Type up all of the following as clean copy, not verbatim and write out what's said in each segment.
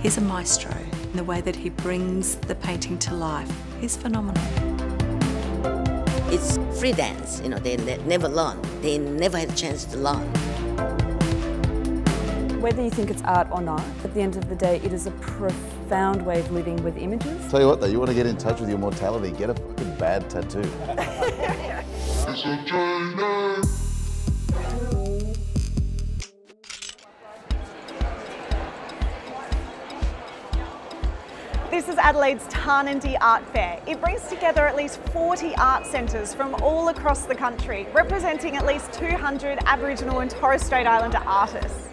He's a maestro in the way that he brings the painting to life. He's phenomenal. It's free dance, they never learn. They never had a chance to learn. Whether you think it's art or not, at the end of the day, it is a profound way of living with images. Tell you what though, you want to get in touch with your mortality, get a fucking bad tattoo. This is Adelaide's Tarnandy Art Fair. It brings together at least 40 art centres from all across the country, representing at least 200 Aboriginal and Torres Strait Islander artists.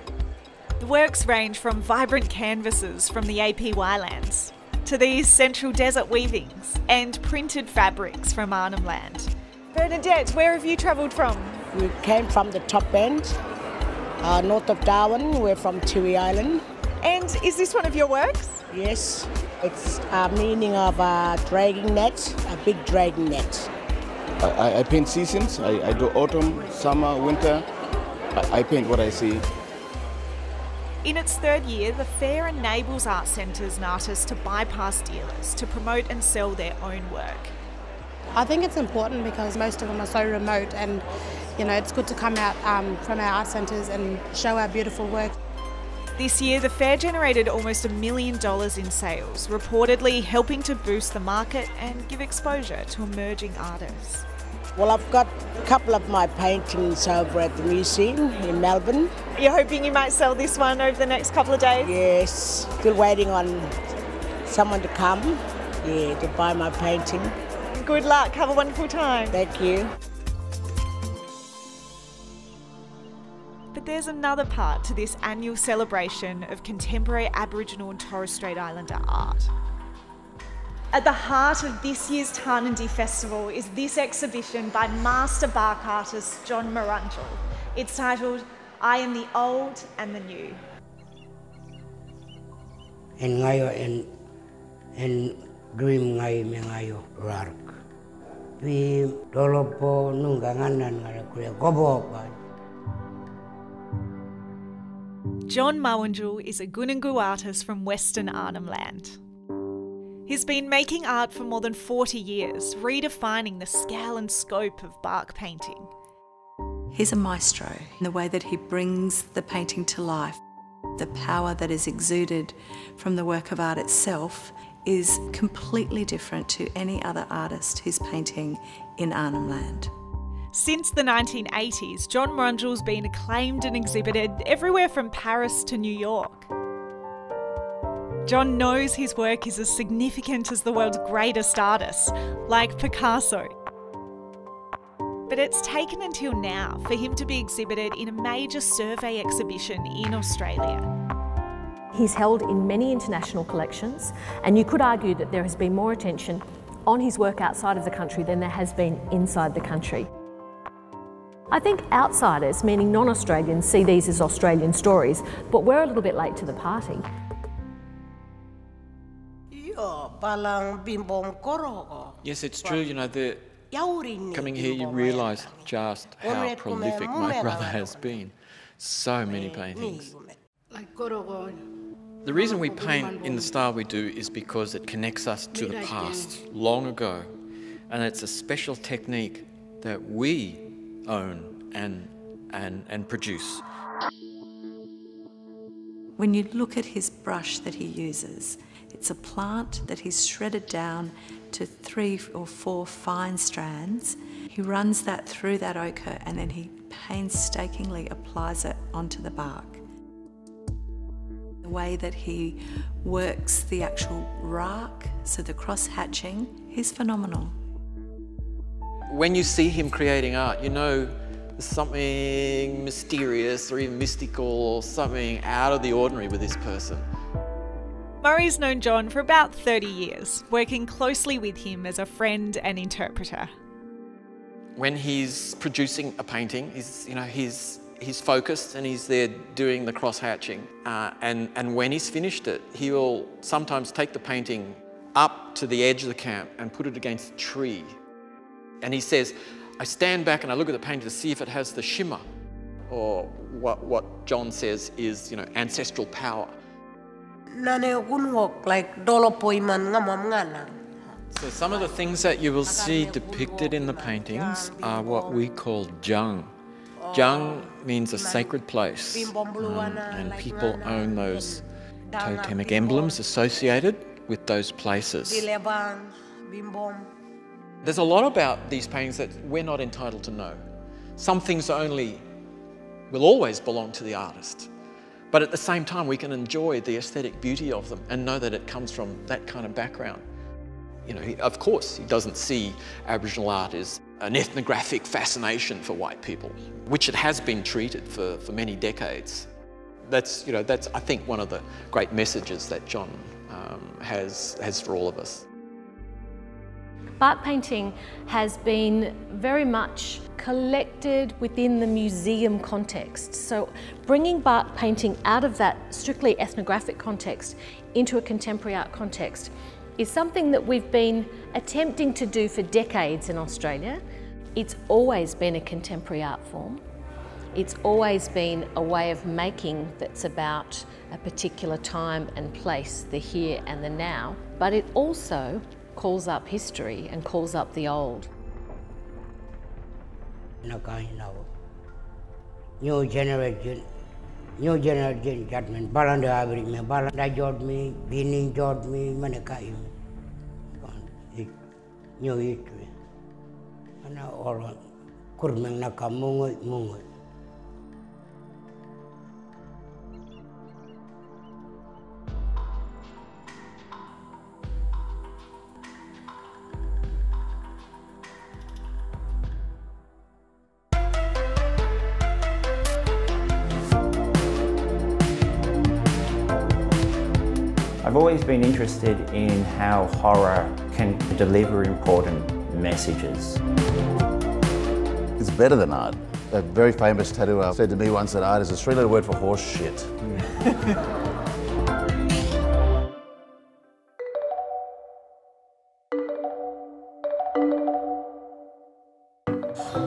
The works range from vibrant canvases from the APY lands to these central desert weavings and printed fabrics from Arnhem Land. Bernadette, where have you travelled from? We came from the top end, north of Darwin. We're from Tiwi Island. And is this one of your works? Yes, it's a meaning of a dragging net, a big dragging net. I paint seasons. I do autumn, summer, winter. I paint what I see. In its third year, the fair enables art centres and artists to bypass dealers to promote and sell their own work. I think it's important because most of them are so remote, and it's good to come out from our art centres and show our beautiful work. This year, the fair generated almost $1 million in sales, reportedly helping to boost the market and give exposure to emerging artists. Well, I've got a couple of my paintings over at the museum in Melbourne. You're hoping you might sell this one over the next couple of days? Yes, still waiting on someone to come, to buy my painting. Good luck, have a wonderful time. Thank you. But there's another part to this annual celebration of contemporary Aboriginal and Torres Strait Islander art. At the heart of this year's Tarnandy Festival is this exhibition by master bark artist John Mawurndjul. It's titled, I Am the Old and the New. En ngayo en dream ngayo me ngayo rark. Vi dolopo nunga nganan ngara kuya gobo ba. John Mawurndjul is a Gunungu artist from Western Arnhem Land. He's been making art for more than 40 years, redefining the scale and scope of bark painting. He's a maestro in the way that he brings the painting to life. The power that is exuded from the work of art itself is completely different to any other artist who's painting in Arnhem Land. Since the 1980s, John Mawurndjul's been acclaimed and exhibited everywhere from Paris to New York. John knows his work is as significant as the world's greatest artists, like Picasso. But it's taken until now for him to be exhibited in a major survey exhibition in Australia. He's held in many international collections, and you could argue that there has been more attention on his work outside of the country than there has been inside the country. I think outsiders, meaning non-Australians, see these as Australian stories, but we're a little bit late to the party. Yes, it's true, coming here you realise just how prolific my brother has been. So many paintings. The reason we paint in the style we do is because it connects us to the past, long ago. And it's a special technique that we own and produce. When you look at his brush that he uses, it's a plant that he's shredded down to 3 or 4 fine strands. He runs that through that ochre and then he painstakingly applies it onto the bark. The way that he works the actual raak, so the cross-hatching, he's phenomenal. When you see him creating art, there's something mysterious or even mystical or something out of the ordinary with this person. Murray's known John for about 30 years, working closely with him as a friend and interpreter. When he's producing a painting, he's focused and he's there doing the cross-hatching. And when he's finished it, he will sometimes take the painting up to the edge of the camp and put it against a tree. And he says, I stand back and I look at the painting to see if it has the shimmer, or what John says is, ancestral power. So some of the things that you will see depicted in the paintings are what we call jung. Jung means a sacred place, and people own those totemic emblems associated with those places. There's a lot about these paintings that we're not entitled to know. Some things will always belong to the artist, but at the same time we can enjoy the aesthetic beauty of them and know that it comes from that kind of background. You know, of course, he doesn't see Aboriginal art as an ethnographic fascination for white people, which it has been treated for many decades. That's I think one of the great messages that John has for all of us. Bark painting has been very much collected within the museum context. So bringing bark painting out of that strictly ethnographic context into a contemporary art context is something that we've been attempting to do for decades in Australia. It's always been a contemporary art form. It's always been a way of making that's about a particular time and place, the here and the now, but it also calls up history and calls up the old. New generation judgment. Balanda abri me, balanda jod me, bini jod me, manakaim. New history. Ana all kurmeng nakamungoy. I've always been interested in how horror can deliver important messages. It's better than art. A very famous tattooer said to me once that art is a three-letter word for horse shit.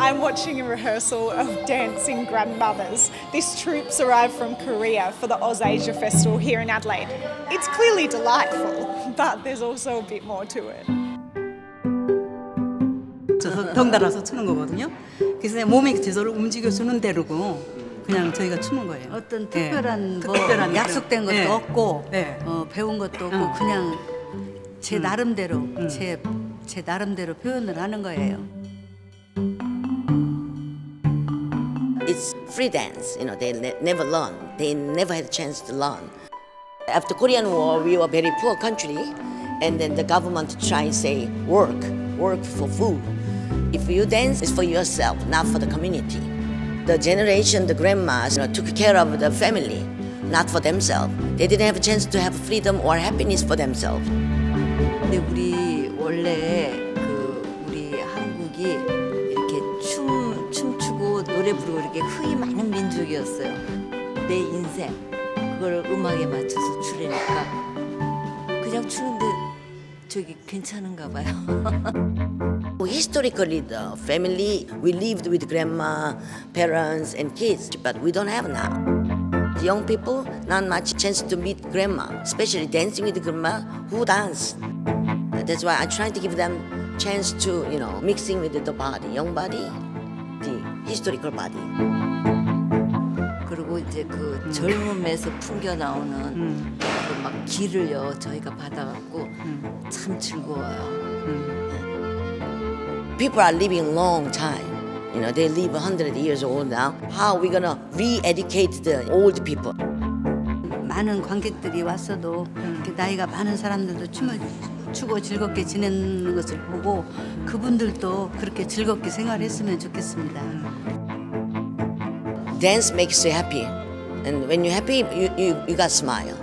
I'm watching a rehearsal of Dancing Grandmothers. This troupe's arrived from Korea for the Ausasia Festival here in Adelaide. It's clearly delightful, but there's also a bit more to it. 덩달아서 추는 거거든요. 그래서 몸이 제대로 움직여주는 대로고 그냥 저희가 추는 거예요. 어떤 특별한 특별한 약속된 것도 네. 없고 네. 배운 것도 없고 그냥 제 나름대로 제 나름대로 표현을 하는 거예요. It's free dance, they never learn. They never had a chance to learn. After Korean War, we were a very poor country, and then the government tried to say, work for food. If you dance, it's for yourself, not for the community. The generation, the grandmas, took care of the family, not for themselves. They didn't have a chance to have freedom or happiness for themselves. 근데 우리 원래 우리 한국이 이렇게 춤추고 노래 부르고 이렇게 흥이 많은 민족이었어요. 내 인생 그걸 음악에 맞춰서 추려니까 그냥 추는데 저기 괜찮은가 봐요. Historically, the family, we lived with grandma, parents, and kids, but we don't have now. The young people, not much chance to meet grandma, especially dancing with grandma who dance. That's why I try to give them chance to, mixing with the body, young body, the historical body. 그리고 이제 그 젊음에서 풍겨 나오는 그 막 기를요 저희가 받아갖고 참 즐거워요. People are living a long time. They live 100 years old now. How are we gonna re-educate the old people? 많은 관객들이 왔어도 나이가 많은 사람들도 춤을 추고 즐겁게 지내는 것을 보고 그분들도 그렇게 즐겁게 생활했으면 좋겠습니다. Dance makes you happy, and when you're happy, you got smile.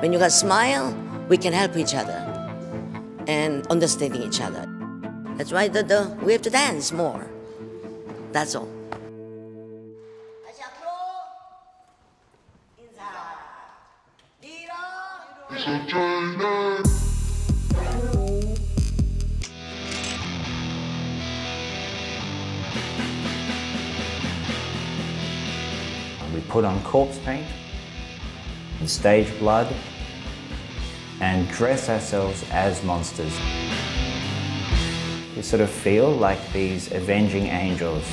When you got smile, we can help each other and understanding each other. That's why we have to dance more. That's all. We put on corpse paint and stage blood and dress ourselves as monsters. We sort of feel like these avenging angels.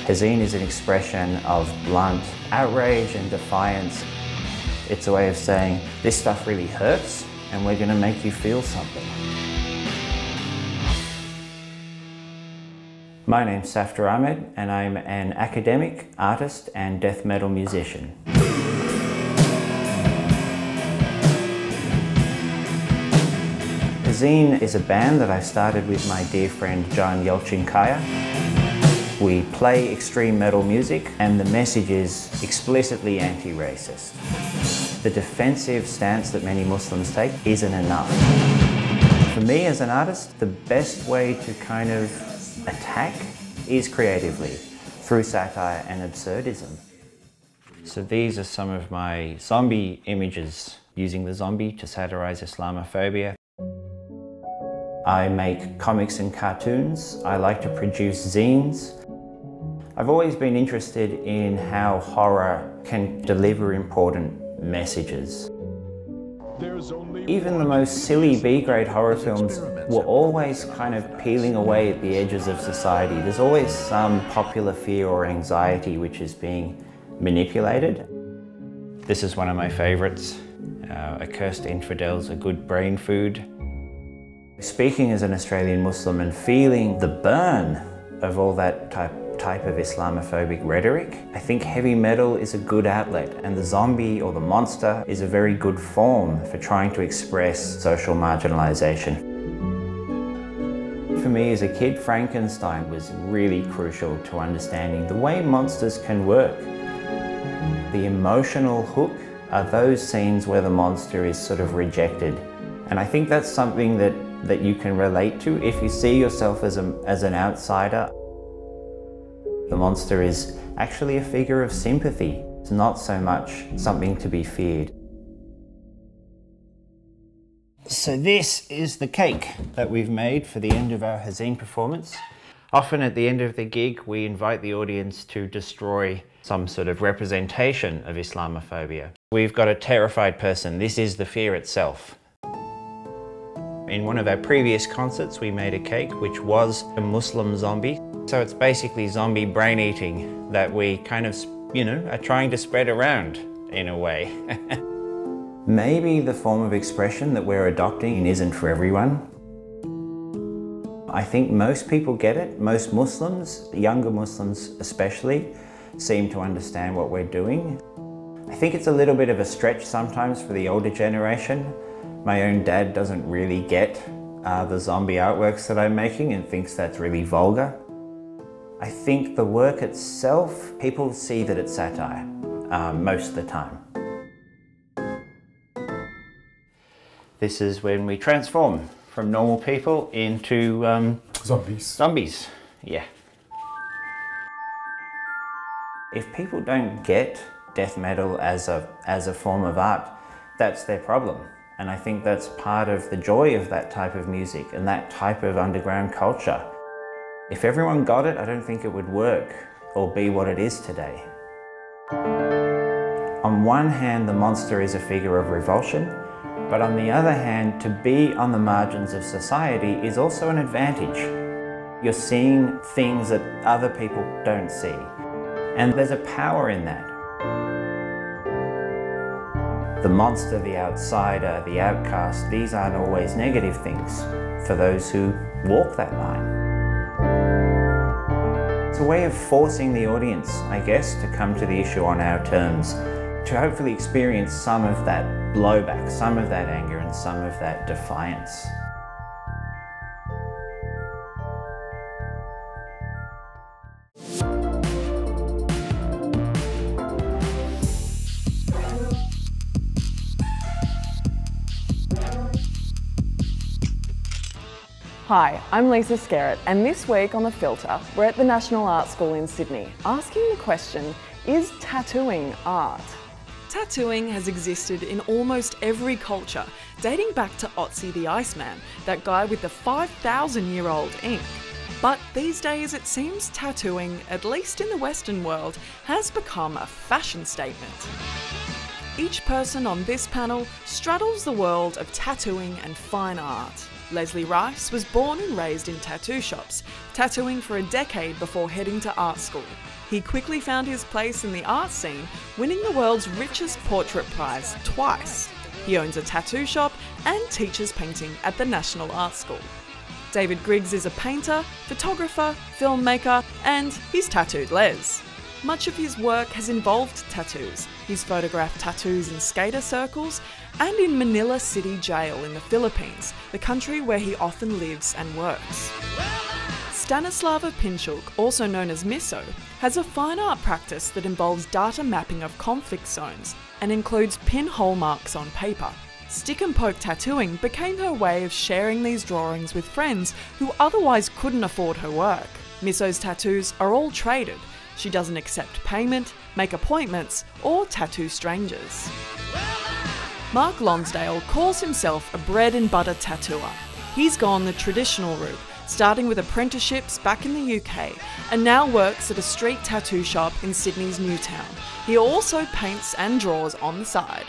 Hazine is an expression of blunt outrage and defiance. It's a way of saying, this stuff really hurts and we're going to make you feel something. My name's Safdar Ahmed and I'm an academic, artist and death metal musician. Hazine is a band that I started with my dear friend John Mawurndjul. We play extreme metal music and the message is explicitly anti-racist. The defensive stance that many Muslims take isn't enough. For me as an artist, the best way to kind of attack is creatively, through satire and absurdism. So these are some of my zombie images, using the zombie to satirize Islamophobia. I make comics and cartoons. I like to produce zines. I've always been interested in how horror can deliver important messages. Even the most silly B-grade horror films were always kind of peeling away at the edges of society. There's always some popular fear or anxiety which is being manipulated. This is one of my favorites. Accursed infidels are good brain food. Speaking as an Australian Muslim and feeling the burn of all that type of Islamophobic rhetoric, I think heavy metal is a good outlet, and the zombie or the monster is a very good form for trying to express social marginalisation. For me as a kid, Frankenstein was really crucial to understanding the way monsters can work. The emotional hook are those scenes where the monster is sort of rejected. And I think that's something that you can relate to if you see yourself as an outsider. The monster is actually a figure of sympathy. It's not so much something to be feared. So this is the cake that we've made for the end of our Hazine performance. Often at the end of the gig, we invite the audience to destroy some sort of representation of Islamophobia. We've got a terrified person. This is the fear itself. In one of our previous concerts, we made a cake which was a Muslim zombie. So it's basically zombie brain eating that we kind of, are trying to spread around in a way. Maybe the form of expression that we're adopting isn't for everyone. I think most people get it. Most Muslims, younger Muslims especially, seem to understand what we're doing. I think it's a little bit of a stretch sometimes for the older generation. My own dad doesn't really get the zombie artworks that I'm making and thinks that's really vulgar. I think the work itself, people see that it's satire most of the time. This is when we transform from normal people into zombies. Zombies, yeah. If people don't get death metal as a form of art, that's their problem. And I think that's part of the joy of that type of music and that type of underground culture. If everyone got it, I don't think it would work or be what it is today. On one hand, the monster is a figure of revulsion, but on the other hand, to be on the margins of society is also an advantage. You're seeing things that other people don't see, and there's a power in that. The monster, the outsider, the outcast, these aren't always negative things for those who walk that line. It's a way of forcing the audience, I guess, to come to the issue on our terms, to hopefully experience some of that blowback, some of that anger and some of that defiance. Hi, I'm Lisa Skerritt, and this week on The Filter, we're at the National Art School in Sydney, asking the question, is tattooing art? Tattooing has existed in almost every culture, dating back to Otzi the Iceman, that guy with the 5,000-year-old ink. But these days it seems tattooing, at least in the Western world, has become a fashion statement. Each person on this panel straddles the world of tattooing and fine art. Leslie Rice was born and raised in tattoo shops, tattooing for a decade before heading to art school. He quickly found his place in the art scene, winning the world's richest portrait prize twice. He owns a tattoo shop and teaches painting at the National Art School. David Griggs is a painter, photographer, filmmaker, and he's tattooed Les. Much of his work has involved tattoos. He's photographed tattoos in skater circles and in Manila City Jail in the Philippines, the country where he often lives and works. Stanislava Pinchuk, also known as Miso, has a fine art practice that involves data mapping of conflict zones and includes pinhole marks on paper. Stick and poke tattooing became her way of sharing these drawings with friends who otherwise couldn't afford her work. Miso's tattoos are all traded. She doesn't accept payment, make appointments, or tattoo strangers. Mark Lonsdale calls himself a bread and butter tattooer. He's gone the traditional route, starting with apprenticeships back in the UK, and now works at a street tattoo shop in Sydney's Newtown. He also paints and draws on the side.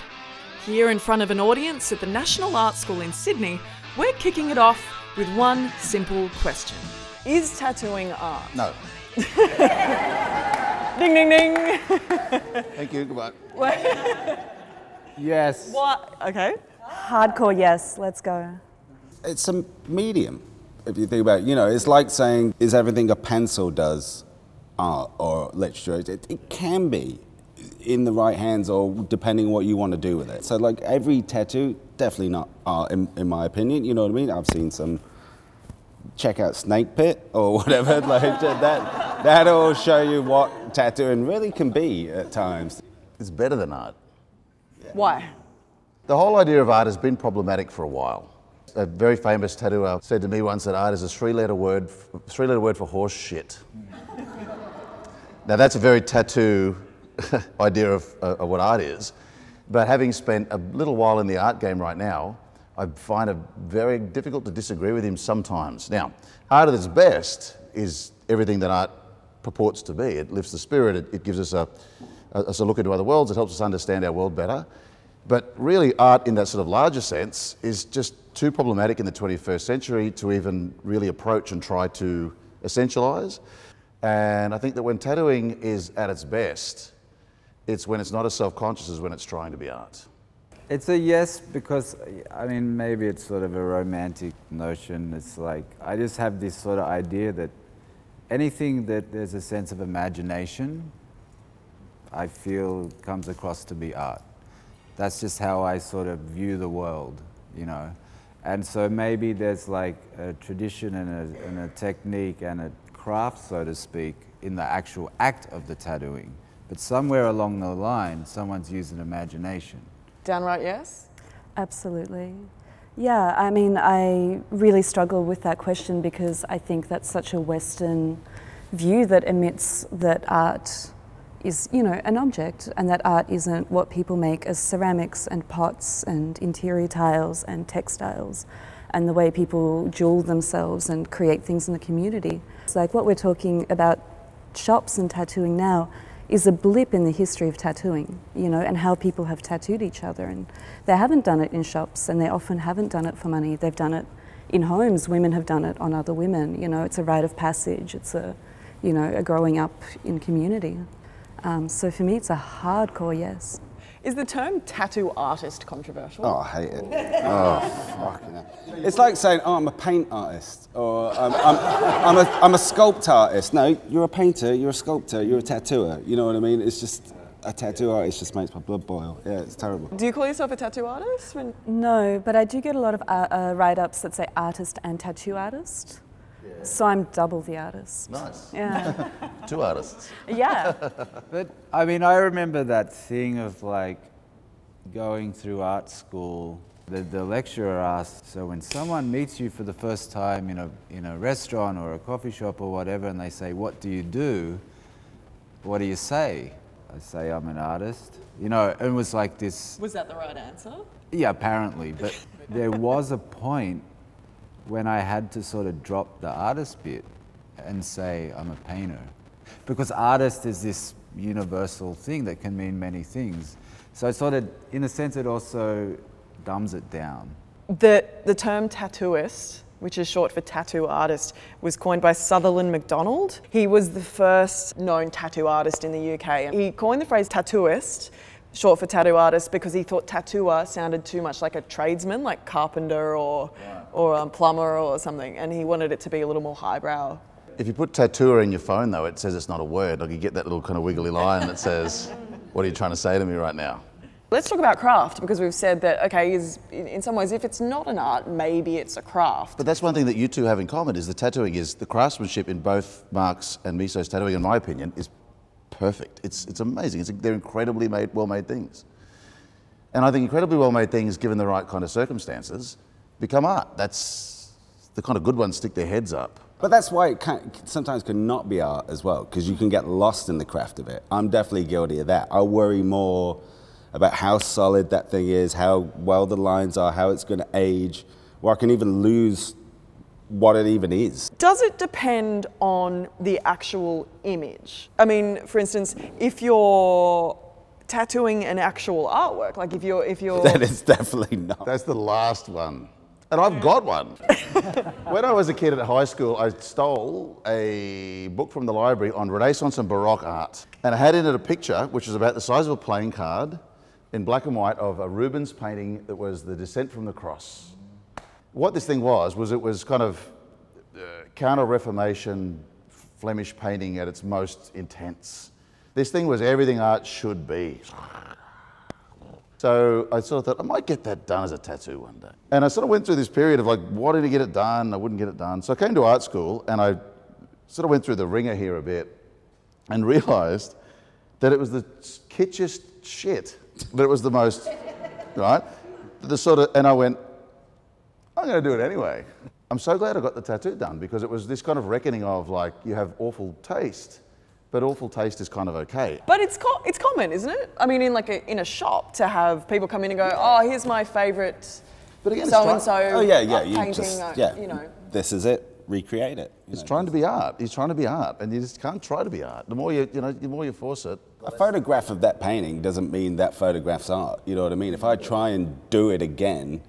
Here in front of an audience at the National Art School in Sydney, we're kicking it off with one simple question. Is tattooing art? No. Ding, ding, ding. Thank you, goodbye. Yes. What? Okay. Hardcore yes, let's go. It's a medium, if you think about it. You know, it's like saying, is everything a pencil does art or literature? It can be in the right hands or depending on what you want to do with it. So like every tattoo, definitely not art in my opinion, you know what I mean? I've seen some, check out Snake Pit or whatever, like that'll show you what tattooing really can be at times. It's better than art. Why? The whole idea of art has been problematic for a while. A very famous tattooer said to me once that art is a three-letter word for horse shit. Now that's a very tattoo idea of what art is, but having spent a little while in the art game right now, I find it very difficult to disagree with him sometimes. Now, art at its best is everything that art purports to be. It lifts the spirit, it gives us a look into other worlds, it helps us understand our world better. But really art in that sort of larger sense is just too problematic in the 21st century to even really approach and try to essentialise. And I think that when tattooing is at its best, it's when it's not as self-conscious as when it's trying to be art. It's a yes because, I mean, maybe it's sort of a romantic notion. It's like, I just have this sort of idea that anything that there's a sense of imagination, I feel comes across to be art. That's just how I sort of view the world, you know. And so maybe there's like a tradition and a technique and a craft, so to speak, in the actual act of the tattooing. But somewhere along the line, someone's used an imagination. Downright yes? Absolutely. Yeah, I mean, I really struggle with that question because I think that's such a Western view that admits that art is, you know, an object, and that art isn't what people make as ceramics and pots and interior tiles and textiles and the way people jewel themselves and create things in the community. It's like what we're talking about shops and tattooing now is a blip in the history of tattooing, you know, and how people have tattooed each other. And they haven't done it in shops, and they often haven't done it for money. They've done it in homes. Women have done it on other women. You know, it's a rite of passage. It's a, you know, a growing up in community. So for me, it's a hardcore yes. Is the term tattoo artist controversial? Oh, I hate it. Oh, fucking hell. It's like saying, oh, I'm a paint artist, or I'm a sculpt artist. No, you're a painter, you're a sculptor, you're a tattooer. You know what I mean? It's just, a tattoo artist just makes my blood boil. Yeah, it's terrible. Do you call yourself a tattoo artist? No, but I do get a lot of write-ups that say artist and tattoo artist. Yeah. So I'm double the artist. Nice. Yeah. Two artists. Yeah. But I mean, I remember that thing of like going through art school. The lecturer asked, so when someone meets you for the first time in a restaurant or a coffee shop or whatever, and they say, what do you do? What do you say? I say, I'm an artist. You know, it was like this. Was that the right answer? Yeah, apparently. But there was a point when I had to sort of drop the artist bit and say I'm a painter. Because artist is this universal thing that can mean many things. So sort of, in a sense, it also dumbs it down. The term tattooist, which is short for tattoo artist, was coined by Sutherland MacDonald. He was the first known tattoo artist in the UK. He coined the phrase tattooist, short for tattoo artist, because he thought tattooer sounded too much like a tradesman, like carpenter or plumber or something, and he wanted it to be a little more highbrow. If you put tattooer in your phone though, it says it's not a word. Like you get that little kind of wiggly line that says, what are you trying to say to me right now? Let's talk about craft, because we've said that, okay, in some ways, if it's not an art, maybe it's a craft. But that's one thing that you two have in common, is the tattooing is, the craftsmanship in both Mark's and Miso's tattooing, in my opinion, is perfect. It's amazing. They're incredibly well-made things. And I think incredibly well-made things, given the right kind of circumstances, become art. That's the kind of good ones stick their heads up. But that's why it sometimes can not be art as well, because you can get lost in the craft of it. I'm definitely guilty of that. I worry more about how solid that thing is, how well the lines are, how it's going to age, or I can even lose what it even is. Does it depend on the actual image? I mean, for instance, if you're tattooing an actual artwork, like if you're... That is definitely not. That's the last one. And I've got one. When I was a kid at high school, I stole a book from the library on Renaissance and Baroque art. And I had in it a picture, which was about the size of a playing card, in black and white, of a Rubens painting that was the Descent from the Cross. What this thing was it was kind of counter-Reformation Flemish painting at its most intense. This thing was everything art should be. So I sort of thought, I might get that done as a tattoo one day. And I sort of went through this period of like, wanting to get it done, I wouldn't get it done. So I came to art school and I sort of went through the ringer here a bit and realised that it was the kitschiest shit, but it was the most, right? And I went, I'm going to do it anyway. I'm so glad I got the tattoo done, because it was this kind of reckoning of like, you have awful taste, but awful taste is kind of okay. But it's common, isn't it? I mean, in a shop, to have people come in and go, oh, here's my favourite so-and-so painting, you know. This is it, recreate it. It's trying to be art. He's trying to be art, and you just can't try to be art. The more you force it. A photograph of that painting doesn't mean that photograph's art, you know what I mean? If I try and do it again,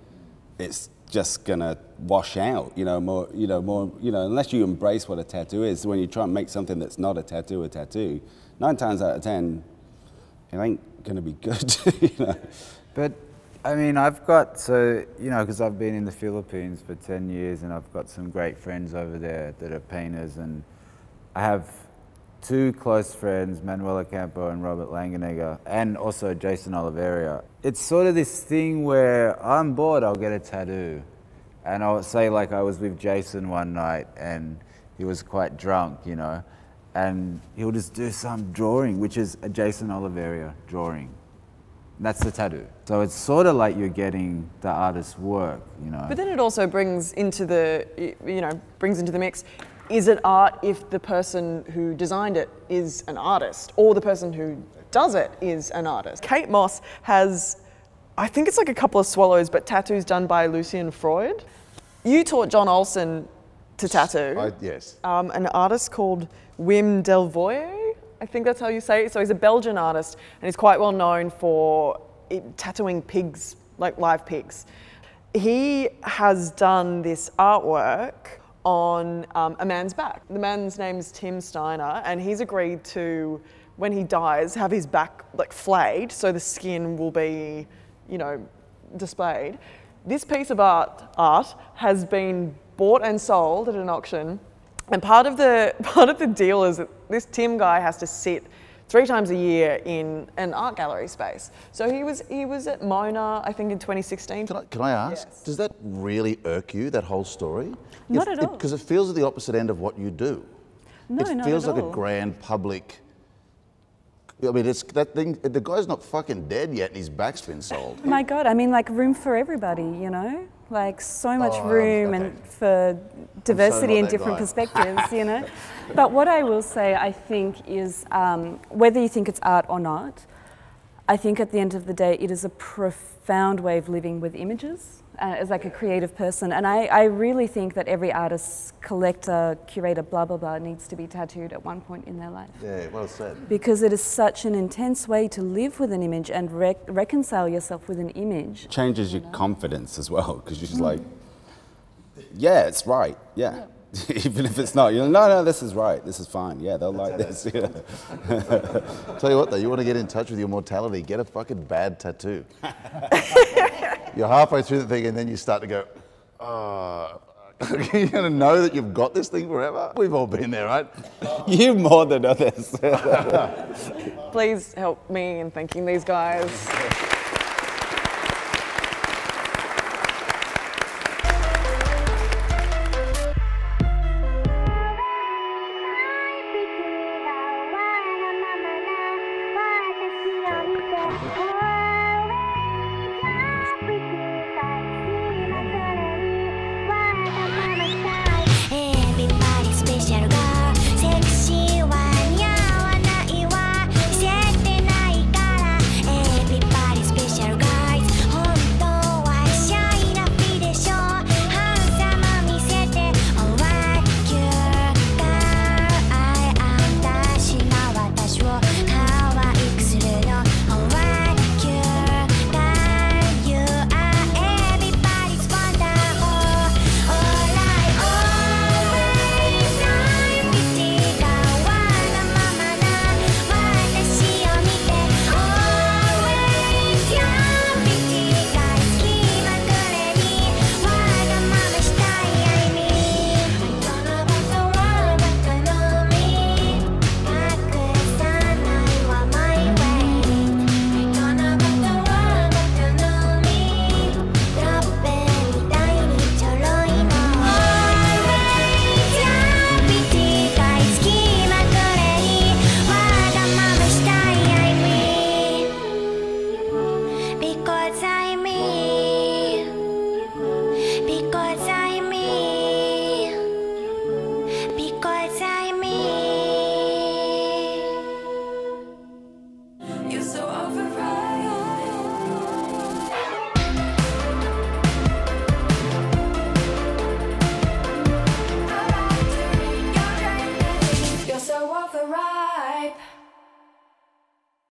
it's just gonna wash out, unless you embrace what a tattoo is. When you try and make something that's not a tattoo, 9 times out of 10, it ain't gonna be good, But I mean, I've got, because I've been in the Philippines for 10 years and I've got some great friends over there that are painters, and I have 2 close friends, Manuela Campo and Robert Langenegger, and also Jason Oliveira. It's sort of this thing where I'm bored, I'll get a tattoo. And I'll say, like, I was with Jason one night and he was quite drunk, and he'll just do some drawing, which is a Jason Oliveira drawing. That's the tattoo. So it's sort of like you're getting the artist's work, But then it also brings into the mix, is it art if the person who designed it is an artist, or the person who does it is an artist? Kate Moss has, I think it's like a couple of swallows, but tattoos done by Lucian Freud. You taught John Olsen to tattoo. Yes. An artist called Wim Delvoye, I think that's how you say it. So he's a Belgian artist, and he's quite well known for tattooing pigs, like live pigs. He has done this artwork on a man's back. The man's name's Tim Steiner, and he's agreed to, when he dies, have his back like flayed so the skin will be, displayed. This piece of art has been bought and sold at an auction, and part of the deal is that this Tim guy has to sit 3 times a year in an art gallery space. So he was at Mona, I think, in 2016. Can I ask, yes. Does that really irk you, that whole story? Not at all. Because it feels at the opposite end of what you do. No, not at all. It feels like a grand public... I mean, it's that thing, the guy's not fucking dead yet and his back's been sold. My God, I mean, like, room for everybody, Like, so much room and for diversity and different perspectives, But what I will say, I think, is whether you think it's art or not, I think at the end of the day, it is a profound way of living with images as like a creative person. And I really think that every artist, collector, curator, blah, blah, blah, needs to be tattooed at one point in their life. Yeah, well said. Because it is such an intense way to live with an image and reconcile yourself with an image. Changes your confidence as well, because you're just like, yeah, it's right, yeah. Even if it's not, you're like, no, this is right, this is fine, yeah, they'll like this. Yeah. Tell you what though, you want to get in touch with your mortality, get a fucking bad tattoo. You're halfway through the thing and then you start to go, oh, you're going to know that you've got this thing forever? We've all been there, right? You more than others. Please help me in thanking these guys.